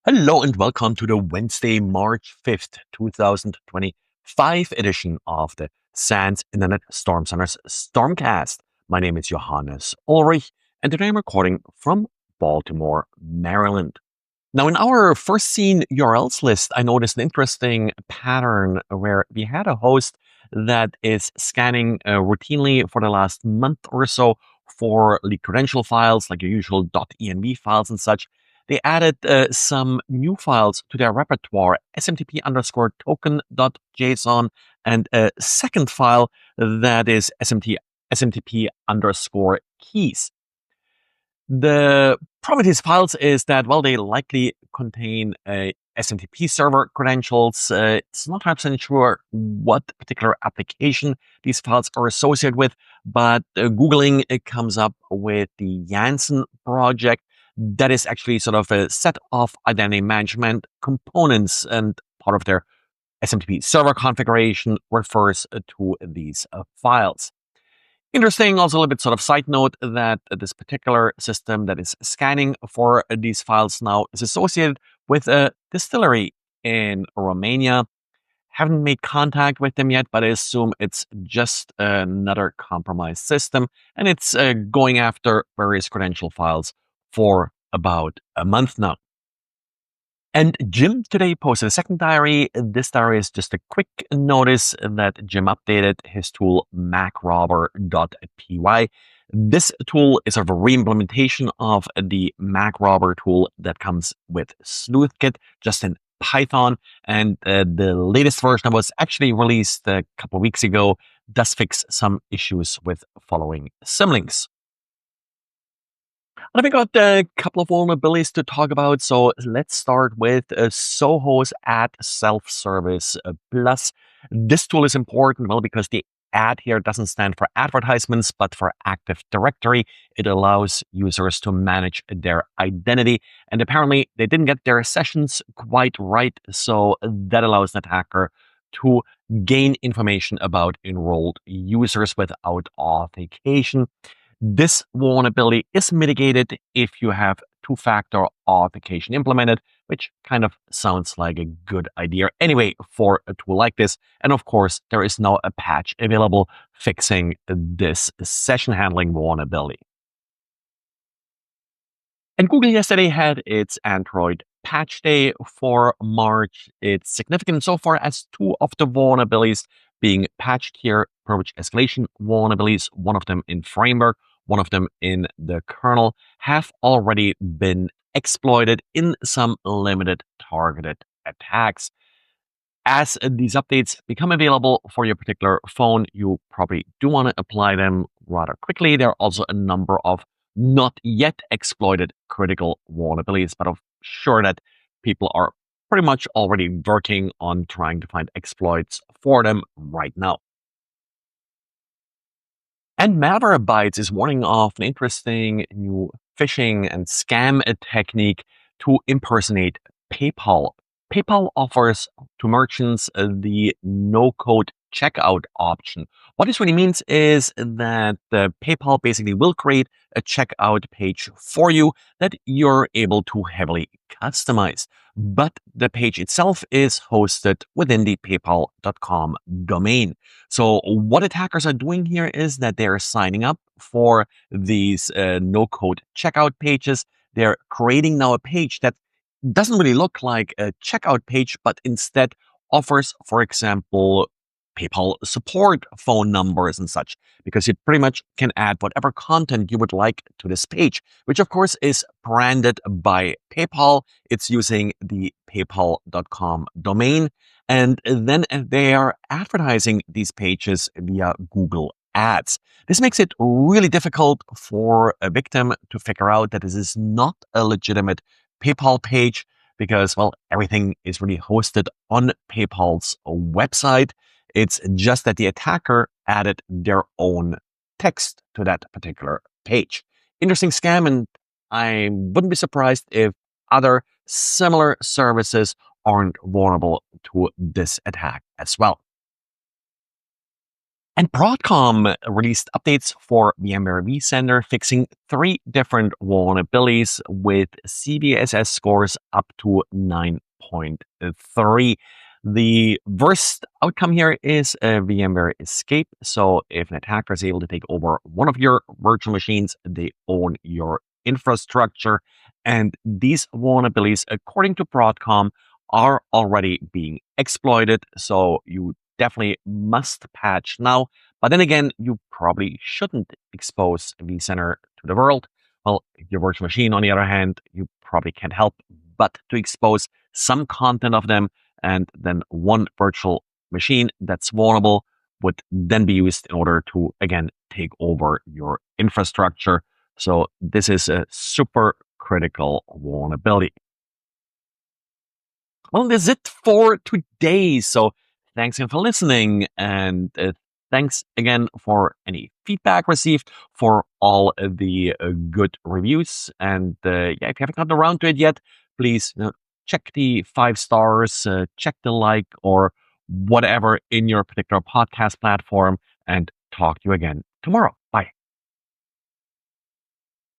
Hello and welcome to the Wednesday, March 5th, 2025 edition of the SANS Internet Storm Center's Stormcast. My name is Johannes Ulrich, and today I'm recording from Baltimore, Maryland. Now, in our first seen URLs list, I noticed an interesting pattern where we had a host that is scanning routinely for the last month or so for leaked credential files, like your usual .env files and such. They added some new files to their repertoire, smtp_token.json, and a second file that is smtp_keys. The problem with these files is that, well, they likely contain SMTP server credentials. It's not 100% sure what particular application these files are associated with, but Googling it comes up with the Janssen project. That is actually sort of a set of identity management components, and part of their SMTP server configuration refers to these files. Interesting, also a little bit sort of side note that this particular system that is scanning for these files now is associated with a distillery in Romania. Haven't made contact with them yet, but I assume it's just another compromised system, and it's going after various credential files for about a month now. And Jim today posted a second diary. This diary is just a quick notice that Jim updated his tool mac-robber.py. This tool is sort of a re-implementation of the mac-robber tool that comes with SleuthKit, just in Python. And the latest version that was actually released a couple of weeks ago does fix some issues with following symlinks. And we got a couple of vulnerabilities to talk about. So let's start with Soho's ADSelfService Plus. This tool is important, well, because the ad here doesn't stand for advertisements, but for Active Directory. It allows users to manage their identity. And apparently they didn't get their sessions quite right. So that allows an attacker to gain information about enrolled users without authentication. This vulnerability is mitigated if you have two-factor authentication implemented, which kind of sounds like a good idea anyway for a tool like this. And of course, there is now a patch available fixing this session handling vulnerability. And Google yesterday had its Android patch day for March. It's significant so far as two of the vulnerabilities being patched here, privilege escalation vulnerabilities, one of them in framework, one of them in the kernel, have already been exploited in some limited targeted attacks. As these updates become available for your particular phone, you probably do want to apply them rather quickly. There are also a number of not yet exploited critical vulnerabilities, but I'm sure that people are pretty much already working on trying to find exploits for them right now. And Malwarebytes is warning of an interesting new phishing and scam technique to impersonate PayPal. PayPal offers to merchants the no-code checkout option. What this really means is that PayPal basically will create a checkout page for you that you're able to heavily customize. But the page itself is hosted within the paypal.com domain. So what attackers are doing here is that they're signing up for these no-code checkout pages. They're creating now a page that doesn't really look like a checkout page, but instead offers, for example, PayPal support phone numbers and such, because you pretty much can add whatever content you would like to this page, which of course is branded by PayPal. It's using the paypal.com domain. And then they are advertising these pages via Google Ads. This makes it really difficult for a victim to figure out that this is not a legitimate PayPal page because, well, everything is really hosted on PayPal's website. It's just that the attacker added their own text to that particular page. Interesting scam, and I wouldn't be surprised if other similar services aren't vulnerable to this attack as well. And Broadcom released updates for VMware vCenter, fixing 3 different vulnerabilities with CVSS scores up to 9.3. The worst outcome here is a VMware escape. So if an attacker is able to take over one of your virtual machines, they own your infrastructure. And these vulnerabilities, according to Broadcom, are already being exploited. So you definitely must patch now. But then again, you probably shouldn't expose vCenter to the world. Well, your virtual machine, on the other hand, you probably can't help but to expose some content of them. And then one virtual machine that's vulnerable would then be used in order to, again, take over your infrastructure. So this is a super critical vulnerability. Well, that's it for today. So thanks again for listening. And thanks again for any feedback received, for all of the good reviews. And yeah, if you haven't gotten around to it yet, please check the 5 stars, check the like or whatever in your particular podcast platform, and talk to you again tomorrow. Bye.